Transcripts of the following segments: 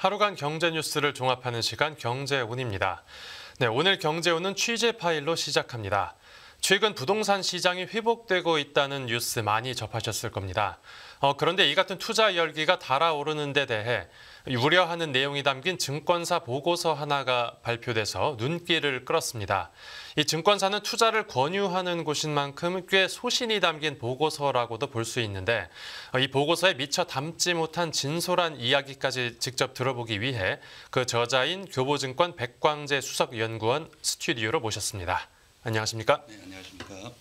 하루간 경제 뉴스를 종합하는 시간 경제운입니다. 네, 오늘 경제운은 취재 파일로 시작합니다. 최근 부동산 시장이 회복되고 있다는 뉴스 많이 접하셨을 겁니다. 그런데 이 같은 투자 열기가 달아오르는 데 대해 우려하는 내용이 담긴 증권사 보고서 하나가 발표돼서 눈길을 끌었습니다. 이 증권사는 투자를 권유하는 곳인 만큼 꽤 소신이 담긴 보고서라고도 볼 수 있는데 이 보고서에 미처 담지 못한 진솔한 이야기까지 직접 들어보기 위해 그 저자인 교보증권 백광재 수석연구원 스튜디오로 모셨습니다. 안녕하십니까? 네, 안녕하십니까?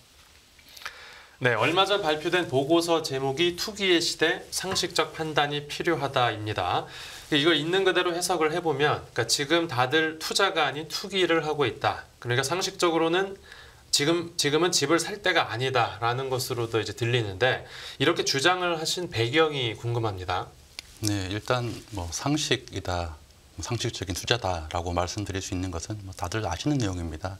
네, 얼마 전 발표된 보고서 제목이 투기의 시대, 상식적 판단이 필요하다입니다. 이걸 있는 그대로 해석을 해보면 그러니까 지금 다들 투자가 아닌 투기를 하고 있다. 그러니까 상식적으로는 지금은 집을 살 때가 아니다라는 것으로도 이제 들리는데 이렇게 주장을 하신 배경이 궁금합니다. 네, 일단 상식이다, 상식적인 투자다라고 말씀드릴 수 있는 것은 다들 아시는 내용입니다.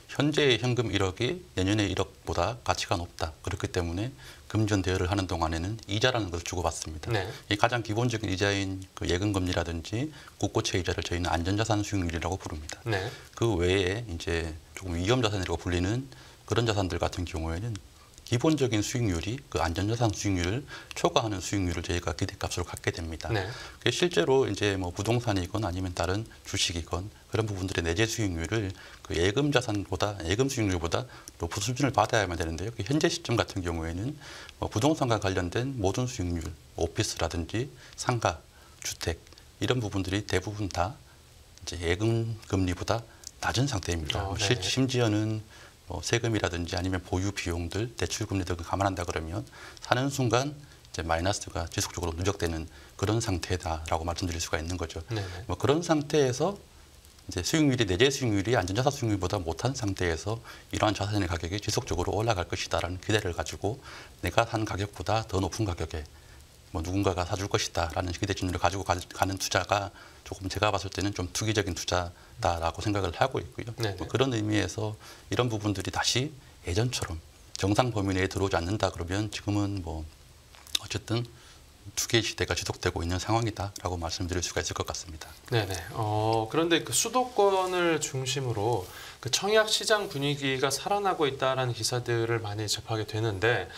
현재의 현금 1억이 내년의 1억보다 가치가 높다. 그렇기 때문에 금전 대여를 하는 동안에는 이자라는 것을 주고받습니다. 네. 이 가장 기본적인 이자인 예금금리라든지 국고채 이자를 저희는 안전자산 수익률이라고 부릅니다. 네. 그 외에 이제 조금 위험자산이라고 불리는 그런 자산들 같은 경우에는 기본적인 수익률이 그 안전자산 수익률을 초과하는 수익률을 저희가 기대값으로 갖게 됩니다. 네. 실제로 이제 부동산이건 아니면 다른 주식이건 그런 부분들의 내재 수익률을 그 예금 자산보다 예금 수익률보다 높은 수준을 받아야만 되는데요. 현재 시점 같은 경우에는 부동산과 관련된 모든 수익률, 오피스라든지 상가, 주택 이런 부분들이 대부분 다 이제 예금 금리보다 낮은 상태입니다. 네. 심지어는 세금이라든지 아니면 보유 비용들, 대출 금리 등을 감안한다 그러면 사는 순간 이제 마이너스가 지속적으로 누적되는 그런 상태다라고 말씀드릴 수가 있는 거죠. 그런 상태에서 이제 수익률이 내재 수익률이 안전자산 수익률보다 못한 상태에서 이러한 자산의 가격이 지속적으로 올라갈 것이다라는 기대를 가지고 내가 산 가격보다 더 높은 가격에 누군가가 사줄 것이다라는 기대심리를 가지고 가는 투자가 조금 제가 봤을 때는 좀 투기적인 투자다라고 생각을 하고 있고요. 그런 의미에서 이런 부분들이 다시 예전처럼 정상 범위 내에 들어오지 않는다 그러면 지금은 어쨌든 투기 시대가 지속되고 있는 상황이다라고 말씀드릴 수가 있을 것 같습니다. 네네. 그런데 그 수도권을 중심으로 그 청약 시장 분위기가 살아나고 있다라는 기사들을 많이 접하게 되는데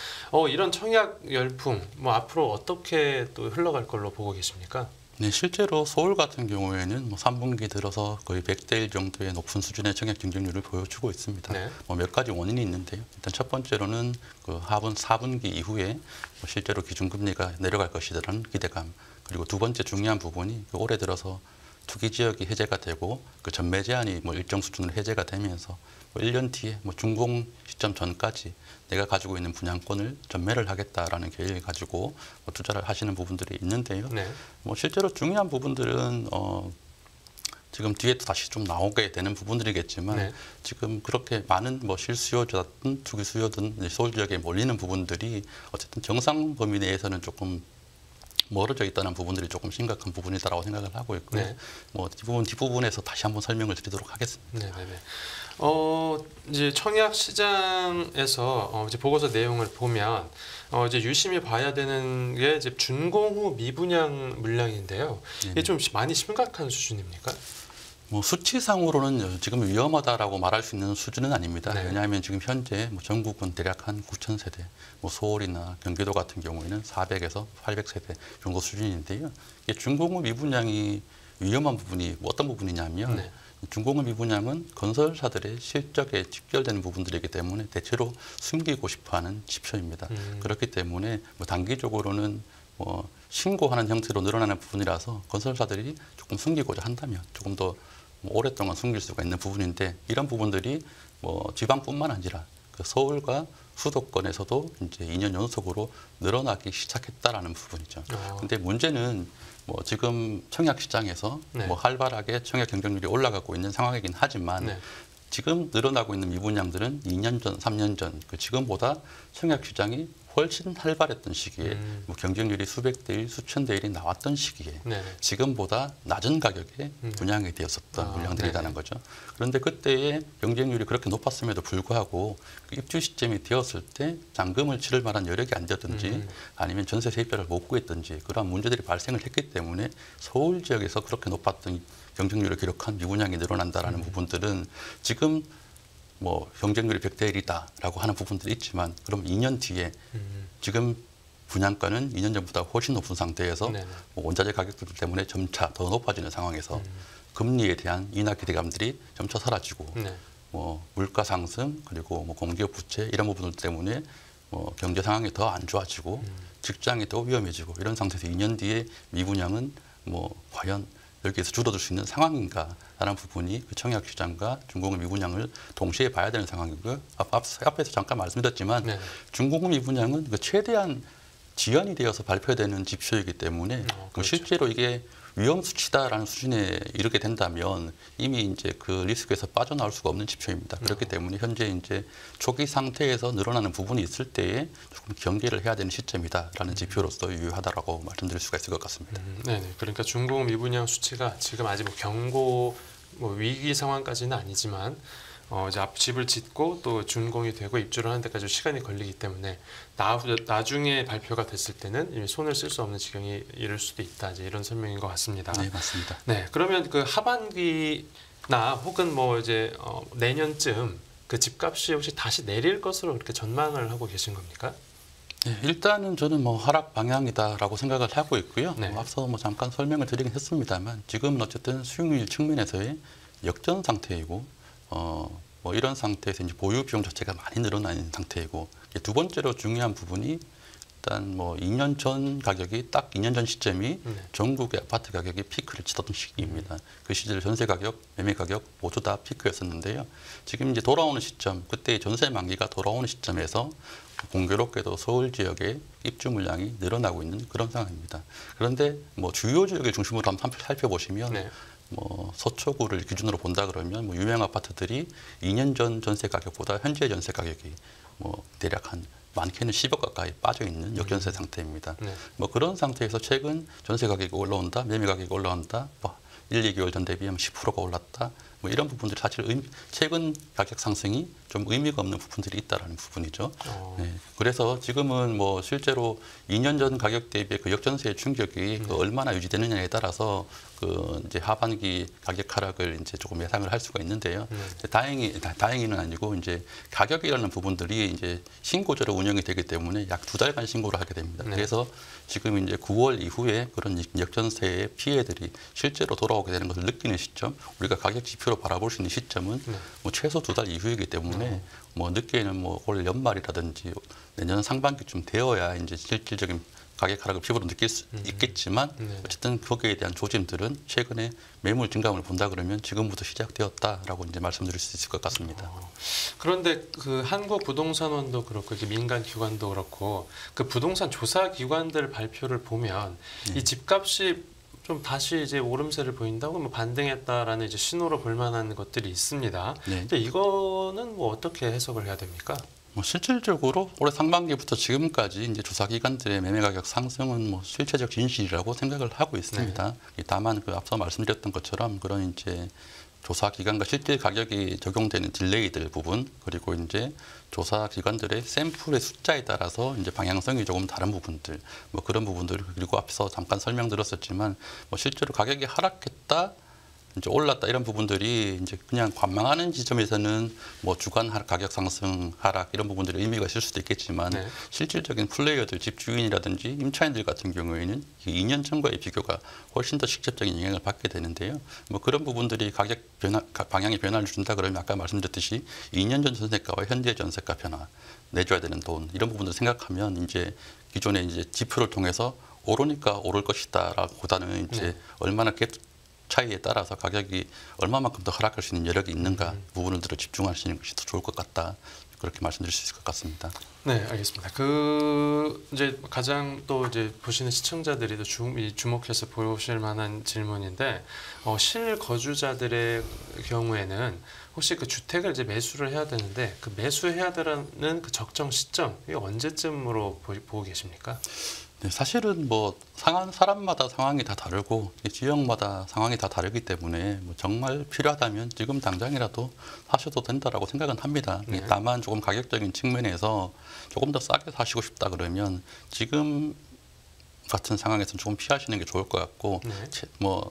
이런 청약 열풍 앞으로 어떻게 또 흘러갈 걸로 보고 계십니까? 네, 실제로 서울 같은 경우에는 3분기 들어서 거의 100대 1 정도의 높은 수준의 청약 경쟁률을 보여주고 있습니다. 네. 몇 가지 원인이 있는데요. 일단 첫 번째로는 그 하분 4분기 이후에 실제로 기준금리가 내려갈 것이라는 기대감. 그리고 두 번째 중요한 부분이 올해 들어서 투기 지역이 해제가 되고 그 전매 제한이 일정 수준으로 해제가 되면서 1년 뒤에 준공 시점 전까지 내가 가지고 있는 분양권을 전매를 하겠다라는 계획을 가지고 투자를 하시는 부분들이 있는데요. 네. 실제로 중요한 부분들은 지금 뒤에 또 다시 좀 나오게 되는 부분들이겠지만 네. 지금 그렇게 많은 실수요자든 투기 수요든 서울 지역에 몰리는 부분들이 어쨌든 정상 범위 내에서는 조금 멀어져 있다는 부분들이 조금 심각한 부분이다라고 생각을 하고 있고요. 네. 뒷부분에서 다시 한번 설명을 드리도록 하겠습니다. 네네네. 이제 청약 시장에서 이제 보고서 내용을 보면 이제 유심히 봐야 되는 게 이제 준공 후 미분양 물량인데요. 이게 좀 많이 심각한 수준입니까? 수치상으로는 지금 위험하다라고 말할 수 있는 수준은 아닙니다. 네. 왜냐하면 지금 현재 전국은 대략 한 9,000세대, 서울이나 경기도 같은 경우에는 400에서 800세대 정도 수준인데요. 이게 준공 후 미분양이 위험한 부분이 어떤 부분이냐면 네. 준공 후 미분양은 건설사들의 실적에 직결되는 부분들이기 때문에 대체로 숨기고 싶어하는 지표입니다. 그렇기 때문에 단기적으로는 신고하는 형태로 늘어나는 부분이라서 건설사들이 조금 숨기고자 한다면 조금 더 오랫동안 숨길 수가 있는 부분인데 이런 부분들이 지방뿐만 아니라 그 서울과 수도권에서도 이제 2년 연속으로 늘어나기 시작했다라는 부분이죠. 근데 문제는 지금 청약 시장에서 네. 활발하게 청약 경쟁률이 올라가고 있는 상황이긴 하지만 네. 지금 늘어나고 있는 미분양들은 2년 전, 3년 전 지금보다 청약 시장이 훨씬 활발했던 시기에 뭐 경쟁률이 수백 대 1, 수천 대 1이 나왔던 시기에 네네. 지금보다 낮은 가격에 분양이 되었었던 물량들이라는 네네. 거죠. 그런데 그때의 경쟁률이 그렇게 높았음에도 불구하고 그 입주 시점이 되었을 때 잔금을 치를 만한 여력이 안 되었든지 아니면 전세 세입자를 못 구했든지 그러한 문제들이 발생을 했기 때문에 서울 지역에서 그렇게 높았던 경쟁률을 기록한 미분양이 늘어난다라는 부분들은 지금 뭐 경쟁률이 100대 1이다라고 하는 부분들이 있지만 그럼 2년 뒤에 지금 분양가는 2년 전보다 훨씬 높은 상태에서 뭐 원자재 가격들 때문에 점차 더 높아지는 상황에서 금리에 대한 인하 기대감들이 점차 사라지고 뭐 물가 상승 그리고 뭐 공기업 부채 이런 부분들 때문에 뭐 경제 상황이 더 안 좋아지고 직장이 더 위험해지고 이런 상태에서 2년 뒤에 미분양은 뭐 과연 여기에서 줄어들 수 있는 상황인가라는 부분이 그 청약 시장과 중공업 미분양을 동시에 봐야 되는 상황이고요. 앞에서 잠깐 말씀드렸지만 중공업 미분양은 그 최대한 지연이 되어서 발표되는 지표이기 때문에 그렇죠. 실제로 이게 위험 수치다라는 수준에 이르게 된다면 이미 이제 그 리스크에서 빠져나올 수가 없는 지표입니다. 그렇기 때문에 현재 이제 초기 상태에서 늘어나는 부분이 있을 때에 조금 경계를 해야 되는 시점이다라는 지표로서 유효하다라고 말씀드릴 수가 있을 것 같습니다. 네, 그러니까 중공업 미분양 수치가 지금 아직 뭐 경고 뭐 위기 상황까지는 아니지만 이제 앞 집을 짓고 또 준공이 되고 입주를 하는 데까지 시간이 걸리기 때문에 나중에 발표가 됐을 때는 이미 손을 쓸 수 없는 지경이 이를 수도 있다. 이제 이런 설명인 것 같습니다. 네, 맞습니다. 네, 그러면 그 하반기나 혹은 뭐 이제 내년쯤 그 집값이 혹시 다시 내릴 것으로 이렇게 전망을 하고 계신 겁니까? 네, 일단은 저는 뭐 하락 방향이다라고 생각을 하고 있고요. 앞서 뭐 잠깐 설명을 드리긴 했습니다만 지금은 어쨌든 수익률 측면에서의 역전 상태이고 뭐 이런 상태에서 이제 보유 비용 자체가 많이 늘어나 있는 상태이고 두 번째로 중요한 부분이 일단 뭐 2년 전 가격이 딱 2년 전 시점이 전국의 아파트 가격이 피크를 치던 시기입니다. 그 시절 전세 가격, 매매 가격 모두 다 피크였었는데요. 지금 이제 돌아오는 시점, 그때 전세 만기가 돌아오는 시점에서 공교롭게도 서울 지역의 입주 물량이 늘어나고 있는 그런 상황입니다. 그런데 뭐 주요 지역을 중심으로 한번 살펴보시면 뭐 서초구를 기준으로 본다 그러면 뭐 유명 아파트들이 2년 전 전세 가격보다 현재 전세 가격이 뭐 대략 한 많게는 10억 가까이 빠져 있는 역전세 상태입니다. 뭐 그런 상태에서 최근 전세 가격이 올라온다, 매매 가격이 올라온다, 뭐 1, 2개월 전 대비하면 10%가 올랐다. 뭐 이런 부분들이 사실 최근 가격 상승이 좀 의미가 없는 부분들이 있다라는 부분이죠. 네. 그래서 지금은 뭐 실제로 2년 전 가격 대비 그 역전세의 충격이 그 얼마나 유지되느냐에 따라서 그 이제 하반기 가격 하락을 이제 조금 예상을 할 수가 있는데요. 다행히는 아니고 이제 가격이라는 부분들이 이제 신고제로 운영이 되기 때문에 약 2달간 신고를 하게 됩니다. 그래서 지금 이제 9월 이후에 그런 역전세의 피해들이 실제로 돌아오게 되는 것을 느끼는 시점, 우리가 가격 지표로 바라볼 수 있는 시점은 뭐 최소 2달 이후이기 때문에 뭐 늦게는 뭐 올 연말이라든지 내년 상반기쯤 되어야 이제 실질적인 가격 하락을 피부로 느낄 수 있겠지만 어쨌든 거기에 대한 조짐들은 최근에 매물 증감을 본다 그러면 지금부터 시작되었다라고 이제 말씀드릴 수 있을 것 같습니다. 그런데 그 한국부동산원도 그렇고 이렇게 민간 기관도 그렇고 그 부동산 조사 기관들 발표를 보면 이 집값이 좀 다시 이제 오름세를 보인다고 뭐 반등했다라는 이제 신호로 볼 만한 것들이 있습니다. 근데 이거는 뭐 어떻게 해석을 해야 됩니까? 뭐 실질적으로 올해 상반기부터 지금까지 이제 조사기관들의 매매 가격 상승은 뭐 실체적 진실이라고 생각을 하고 있습니다. 다만 그 앞서 말씀드렸던 것처럼 그런 이제 조사기관과 실제 가격이 적용되는 딜레이들 부분 그리고 이제 조사기관들의 샘플의 숫자에 따라서 이제 방향성이 조금 다른 부분들 뭐 그런 부분들 그리고 앞서 잠깐 설명드렸었지만 뭐 실제로 가격이 하락했다. 이제 올랐다 이런 부분들이 이제 그냥 관망하는 지점에서는 뭐 주간 가격 상승 하락 이런 부분들이 의미가 있을 수도 있겠지만 실질적인 플레이어들 집주인이라든지 임차인들 같은 경우에는 2년 전과의 비교가 훨씬 더 직접적인 영향을 받게 되는데요. 뭐 그런 부분들이 가격 변화 방향의 변화를 준다 그러면 아까 말씀드렸듯이 2년 전 전세가와 현재 전세가 변화 내줘야 되는 돈 이런 부분들을 생각하면 이제 기존의 이제 지표를 통해서 오르니까 오를 것이다라고보다는 이제 얼마나 차이에 따라서 가격이 얼마만큼 더 하락할 수 있는 여력이 있는가 부분들을 집중하시는 것이 더 좋을 것 같다. 그렇게 말씀드릴 수 있을 것 같습니다. 네, 알겠습니다. 그 이제 가장 또 이제 보시는 시청자들이 또 주목해서 보실 만한 질문인데 실거주자들의 경우에는 혹시 그 주택을 이제 매수를 해야 되는데 그 매수해야 되는 그 적정 시점 이게 언제쯤으로 보고 계십니까? 네, 사실은 뭐 사람마다 상황이 다 다르고 지역마다 상황이 다 다르기 때문에 뭐 정말 필요하다면 지금 당장이라도 사셔도 된다라고 생각은 합니다. 네. 다만 조금 가격적인 측면에서 조금 더 싸게 사시고 싶다 그러면 지금 같은 상황에서는 조금 피하시는 게 좋을 것 같고 네. 뭐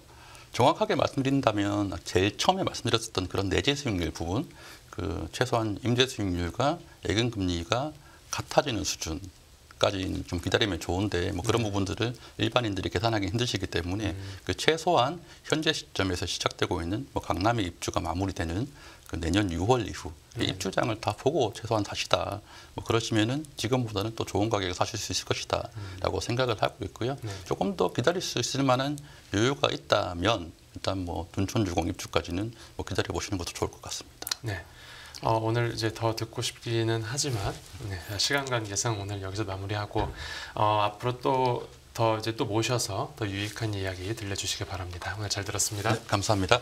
정확하게 말씀드린다면 제일 처음에 말씀드렸었던 그런 내재 수익률 부분, 그 최소한 임대 수익률과 예금 금리가 같아지는 수준까지 좀 기다리면 좋은데 뭐 그런 부분들을 일반인들이 계산하기 힘드시기 때문에 그 최소한 현재 시점에서 시작되고 있는 뭐 강남의 입주가 마무리되는 그 내년 6월 이후 입주장을 다 보고 최소한 사시다. 뭐 그러시면은 지금보다는 또 좋은 가격에 사실 수 있을 것이다라고 생각을 하고 있고요. 조금 더 기다릴 수 있을 만한 여유가 있다면 일단 뭐 둔촌주공 입주까지는 뭐 기다려 보시는 것도 좋을 것 같습니다. 네. 오늘 이제 더 듣고 싶기는 하지만 네, 시간 관계상 오늘 여기서 마무리하고 앞으로 또 더 이제 또 모셔서 더 유익한 이야기 들려주시기 바랍니다. 오늘 잘 들었습니다. 네, 감사합니다.